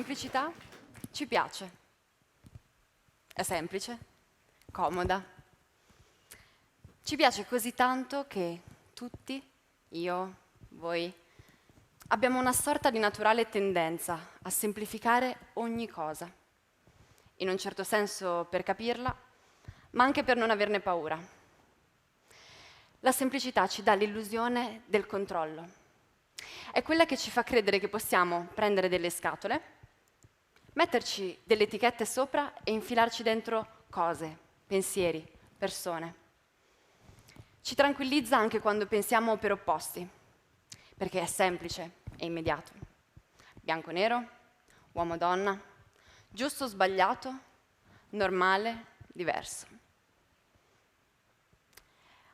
semplicità ci piace. È semplice, comoda. Ci piace così tanto che tutti, io, voi, abbiamo una sorta di naturale tendenza a semplificare ogni cosa. In un certo senso per capirla, ma anche per non averne paura. La semplicità ci dà l'illusione del controllo. È quella che ci fa credere che possiamo prendere delle scatole, metterci delle etichette sopra e infilarci dentro cose, pensieri, persone. Ci tranquillizza anche quando pensiamo per opposti, perché è semplice e immediato. Bianco-nero, uomo-donna, giusto-sbagliato, normale, diverso.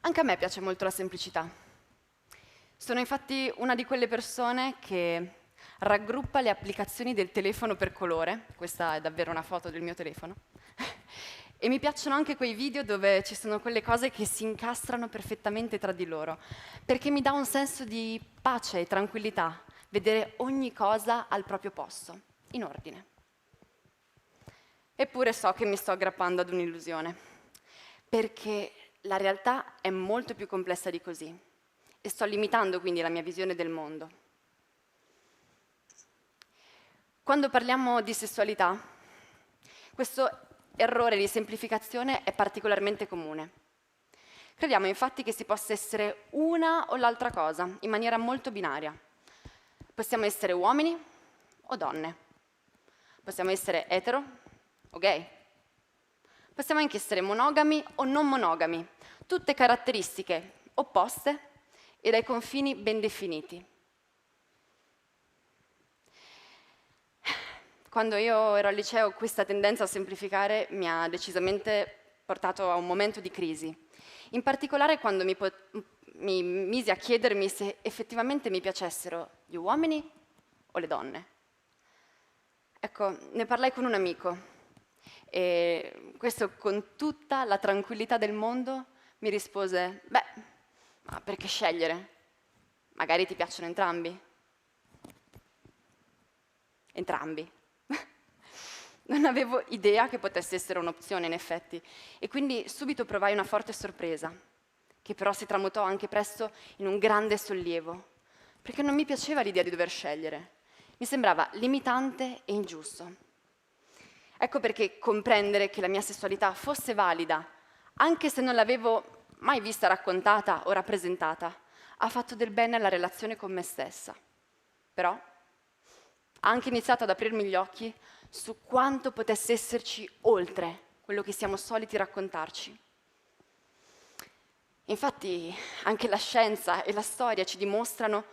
Anche a me piace molto la semplicità. Sono infatti una di quelle persone che raggruppa le applicazioni del telefono per colore, questa è davvero una foto del mio telefono, e mi piacciono anche quei video dove ci sono quelle cose che si incastrano perfettamente tra di loro, perché mi dà un senso di pace e tranquillità vedere ogni cosa al proprio posto, in ordine. Eppure so che mi sto aggrappando ad un'illusione, perché la realtà è molto più complessa di così e sto limitando quindi la mia visione del mondo. Quando parliamo di sessualità, questo errore di semplificazione è particolarmente comune. Crediamo infatti che si possa essere una o l'altra cosa, in maniera molto binaria. Possiamo essere uomini o donne. Possiamo essere etero o gay. Possiamo anche essere monogami o non monogami, tutte caratteristiche opposte e dai confini ben definiti. Quando io ero al liceo questa tendenza a semplificare mi ha decisamente portato a un momento di crisi, in particolare quando mi misi a chiedermi se effettivamente mi piacessero gli uomini o le donne. Ecco, ne parlai con un amico e questo con tutta la tranquillità del mondo mi rispose: beh, ma perché scegliere? Magari ti piacciono entrambi. Entrambi. Non avevo idea che potesse essere un'opzione, in effetti, e quindi subito provai una forte sorpresa, che però si tramutò anche presto in un grande sollievo, perché non mi piaceva l'idea di dover scegliere. Mi sembrava limitante e ingiusto. Ecco perché comprendere che la mia sessualità fosse valida, anche se non l'avevo mai vista raccontata o rappresentata, ha fatto del bene alla relazione con me stessa. Però ha anche iniziato ad aprirmi gli occhi su quanto potesse esserci oltre quello che siamo soliti raccontarci. Infatti anche la scienza e la storia ci dimostrano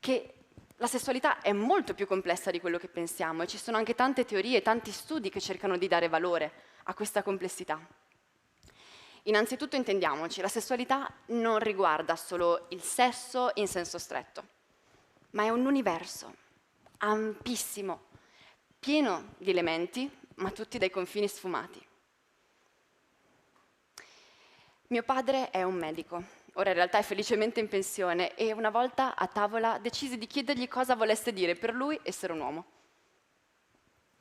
che la sessualità è molto più complessa di quello che pensiamo e ci sono anche tante teorie, tanti studi che cercano di dare valore a questa complessità. Innanzitutto intendiamoci, la sessualità non riguarda solo il sesso in senso stretto, ma è un universo ampissimo, pieno di elementi, ma tutti dai confini sfumati. Mio padre è un medico, ora in realtà è felicemente in pensione e una volta a tavola decisi di chiedergli cosa volesse dire per lui essere un uomo.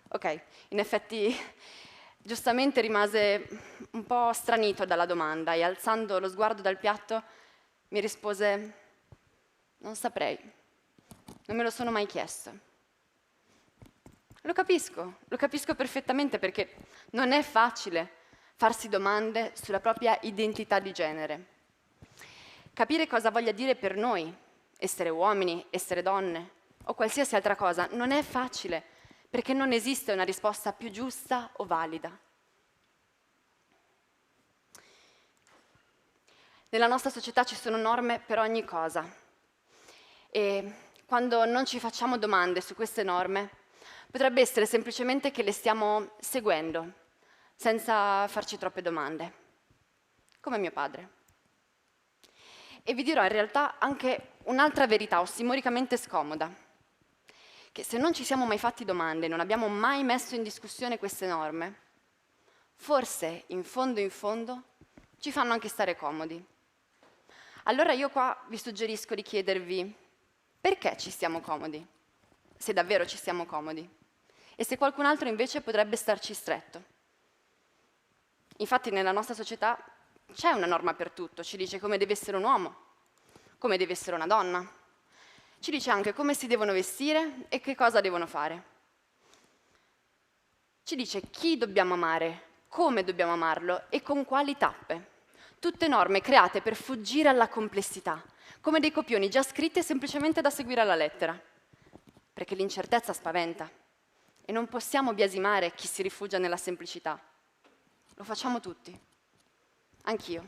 Ok, in effetti giustamente rimase un po' stranito dalla domanda e alzando lo sguardo dal piatto mi rispose: non saprei, non me lo sono mai chiesto. Lo capisco perfettamente perché non è facile farsi domande sulla propria identità di genere. Capire cosa voglia dire per noi essere uomini, essere donne o qualsiasi altra cosa non è facile perché non esiste una risposta più giusta o valida. Nella nostra società ci sono norme per ogni cosa e quando non ci facciamo domande su queste norme potrebbe essere semplicemente che le stiamo seguendo, senza farci troppe domande, come mio padre. E vi dirò in realtà anche un'altra verità ossimoricamente scomoda, che se non ci siamo mai fatti domande, non abbiamo mai messo in discussione queste norme, forse in fondo ci fanno anche stare comodi. Allora io qua vi suggerisco di chiedervi perché ci stiamo comodi, se davvero ci stiamo comodi. e se qualcun altro invece potrebbe starci stretto. Infatti nella nostra società c'è una norma per tutto, ci dice come deve essere un uomo, come deve essere una donna, ci dice anche come si devono vestire e che cosa devono fare. Ci dice chi dobbiamo amare, come dobbiamo amarlo e con quali tappe. Tutte norme create per fuggire alla complessità, come dei copioni già scritti e semplicemente da seguire alla lettera, perché l'incertezza spaventa e non possiamo biasimare chi si rifugia nella semplicità. Lo facciamo tutti, anch'io.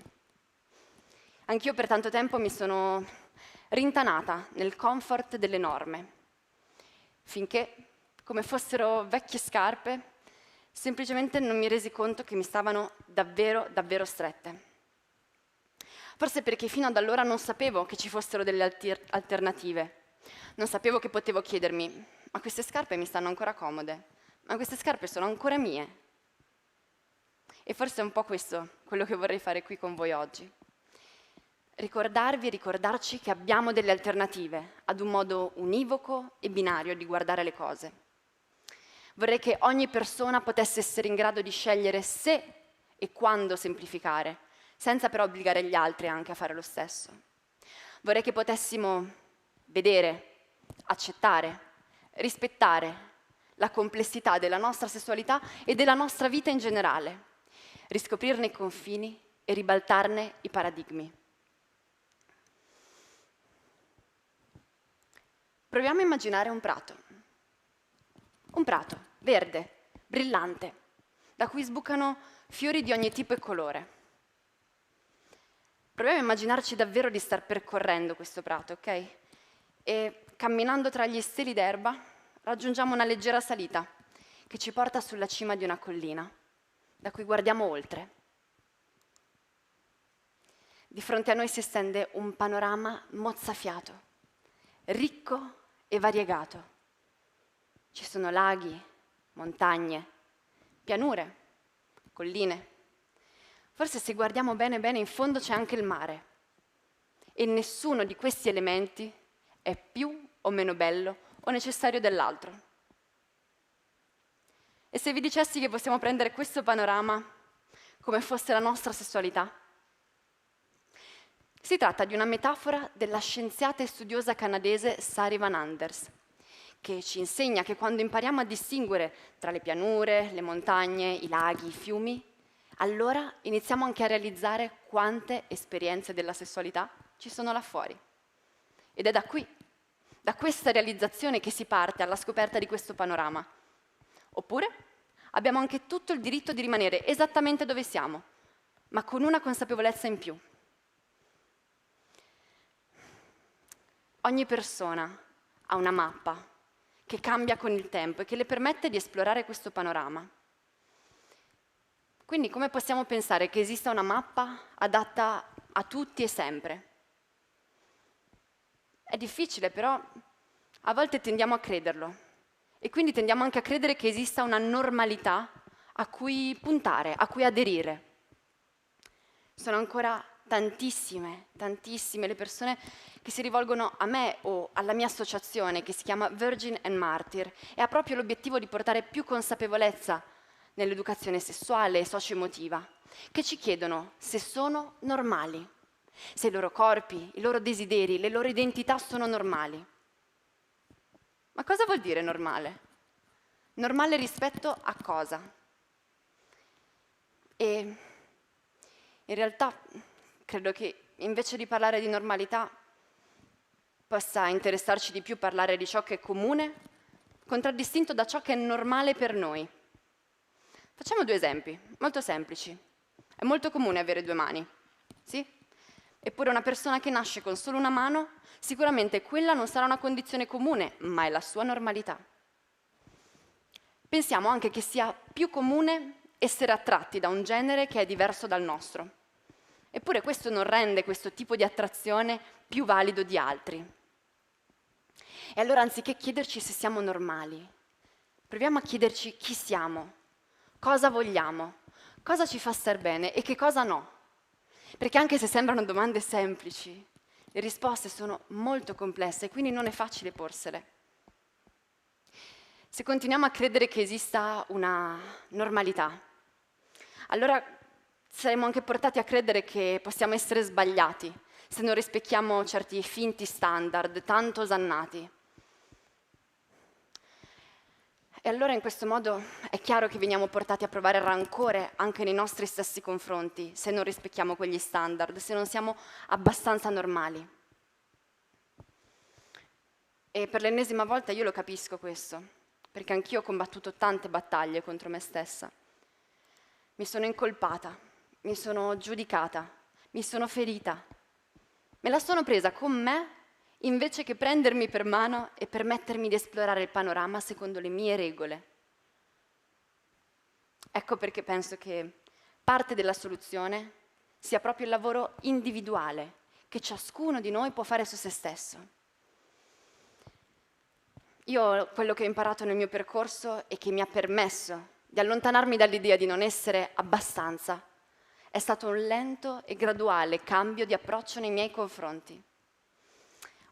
Anch'io per tanto tempo mi sono rintanata nel comfort delle norme, finché, come fossero vecchie scarpe, semplicemente non mi resi conto che mi stavano davvero, davvero strette. Forse perché fino ad allora non sapevo che ci fossero delle alternative. Non sapevo che potevo chiedermi, ma queste scarpe mi stanno ancora comode? Ma queste scarpe sono ancora mie? E forse è un po' questo quello che vorrei fare qui con voi oggi. Ricordarvi e ricordarci che abbiamo delle alternative ad un modo univoco e binario di guardare le cose. Vorrei che ogni persona potesse essere in grado di scegliere se e quando semplificare, senza però obbligare gli altri anche a fare lo stesso. Vorrei che potessimo vedere, accettare, rispettare la complessità della nostra sessualità e della nostra vita in generale, riscoprirne i confini e ribaltarne i paradigmi. Proviamo a immaginare un prato verde, brillante, da cui sbucano fiori di ogni tipo e colore. Proviamo a immaginarci davvero di star percorrendo questo prato, ok? E camminando tra gli steli d'erba raggiungiamo una leggera salita che ci porta sulla cima di una collina, da cui guardiamo oltre. Di fronte a noi si estende un panorama mozzafiato, ricco e variegato. Ci sono laghi, montagne, pianure, colline. Forse se guardiamo bene bene in fondo c'è anche il mare. E nessuno di questi elementi è più o meno bello o necessario dell'altro. E se vi dicessi che possiamo prendere questo panorama come fosse la nostra sessualità? Si tratta di una metafora della scienziata e studiosa canadese Sari Van Anders, che ci insegna che quando impariamo a distinguere tra le pianure, le montagne, i laghi, i fiumi, allora iniziamo anche a realizzare quante esperienze della sessualità ci sono là fuori. Ed è da qui, da questa realizzazione che si parte alla scoperta di questo panorama. Oppure abbiamo anche tutto il diritto di rimanere esattamente dove siamo, ma con una consapevolezza in più. Ogni persona ha una mappa che cambia con il tempo e che le permette di esplorare questo panorama. Quindi come possiamo pensare che esista una mappa adatta a tutti e sempre? È difficile, però a volte tendiamo a crederlo e quindi tendiamo anche a credere che esista una normalità a cui puntare, a cui aderire. Sono ancora tantissime le persone che si rivolgono a me o alla mia associazione che si chiama Virgin and Martyr e ha proprio l'obiettivo di portare più consapevolezza nell'educazione sessuale e socio-emotiva, che ci chiedono se sono normali, se i loro corpi, i loro desideri, le loro identità sono normali. Ma cosa vuol dire normale? Normale rispetto a cosa? E in realtà credo che invece di parlare di normalità possa interessarci di più parlare di ciò che è comune, contraddistinto da ciò che è normale per noi. Facciamo due esempi, molto semplici. È molto comune avere due mani, sì? Eppure una persona che nasce con solo una mano, sicuramente quella non sarà una condizione comune, ma è la sua normalità. Pensiamo anche che sia più comune essere attratti da un genere che è diverso dal nostro. Eppure questo non rende questo tipo di attrazione più valido di altri. E allora anziché chiederci se siamo normali, proviamo a chiederci chi siamo, cosa vogliamo, cosa ci fa star bene e che cosa no. Perché anche se sembrano domande semplici, le risposte sono molto complesse e quindi non è facile porsele. Se continuiamo a credere che esista una normalità, allora saremo anche portati a credere che possiamo essere sbagliati se non rispecchiamo certi finti standard tanto osannati. E allora in questo modo è chiaro che veniamo portati a provare rancore anche nei nostri stessi confronti se non rispecchiamo quegli standard, se non siamo abbastanza normali. E per l'ennesima volta io lo capisco questo, perché anch'io ho combattuto tante battaglie contro me stessa. Mi sono incolpata, mi sono giudicata, mi sono ferita. Me la sono presa con me invece che prendermi per mano e permettermi di esplorare il panorama secondo le mie regole. Ecco perché penso che parte della soluzione sia proprio il lavoro individuale che ciascuno di noi può fare su se stesso. Io quello che ho imparato nel mio percorso e che mi ha permesso di allontanarmi dall'idea di non essere abbastanza è stato un lento e graduale cambio di approccio nei miei confronti.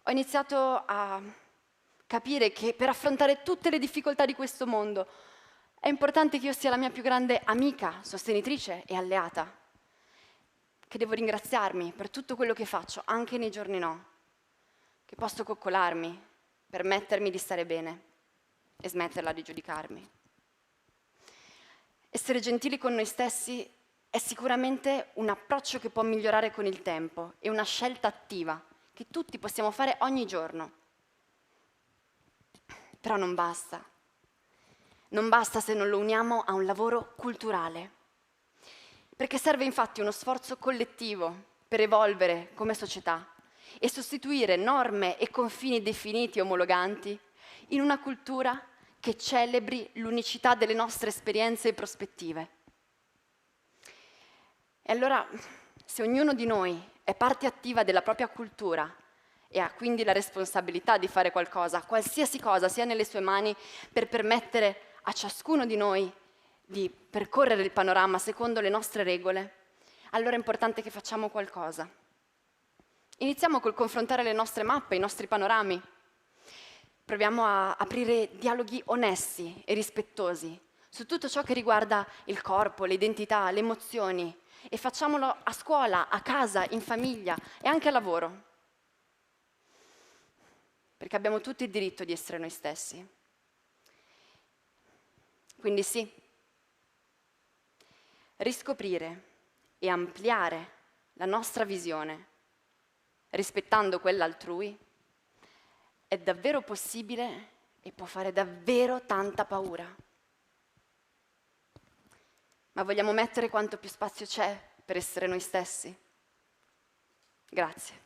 Ho iniziato a capire che per affrontare tutte le difficoltà di questo mondo è importante che io sia la mia più grande amica, sostenitrice e alleata, che devo ringraziarmi per tutto quello che faccio, anche nei giorni no, che posso coccolarmi, permettermi di stare bene e smetterla di giudicarmi. Essere gentili con noi stessi è sicuramente un approccio che può migliorare con il tempo e una scelta attiva che tutti possiamo fare ogni giorno. Però non basta. Non basta se non lo uniamo a un lavoro culturale. Perché serve infatti uno sforzo collettivo per evolvere come società e sostituire norme e confini definiti e omologanti in una cultura che celebri l'unicità delle nostre esperienze e prospettive. E allora, se ognuno di noi è parte attiva della propria cultura e ha quindi la responsabilità di fare qualcosa, qualsiasi cosa sia nelle sue mani, per permettere a ciascuno di noi di percorrere il panorama secondo le nostre regole, allora è importante che facciamo qualcosa. Iniziamo col confrontare le nostre mappe, i nostri panorami. Proviamo a aprire dialoghi onesti e rispettosi su tutto ciò che riguarda il corpo, le identità, le emozioni, e facciamolo a scuola, a casa, in famiglia e anche al lavoro. Perché abbiamo tutti il diritto di essere noi stessi. Quindi sì, riscoprire e ampliare la nostra visione, rispettando quella altrui, è davvero possibile e può fare davvero tanta paura. Ma vogliamo mettere quanto più spazio c'è per essere noi stessi? Grazie.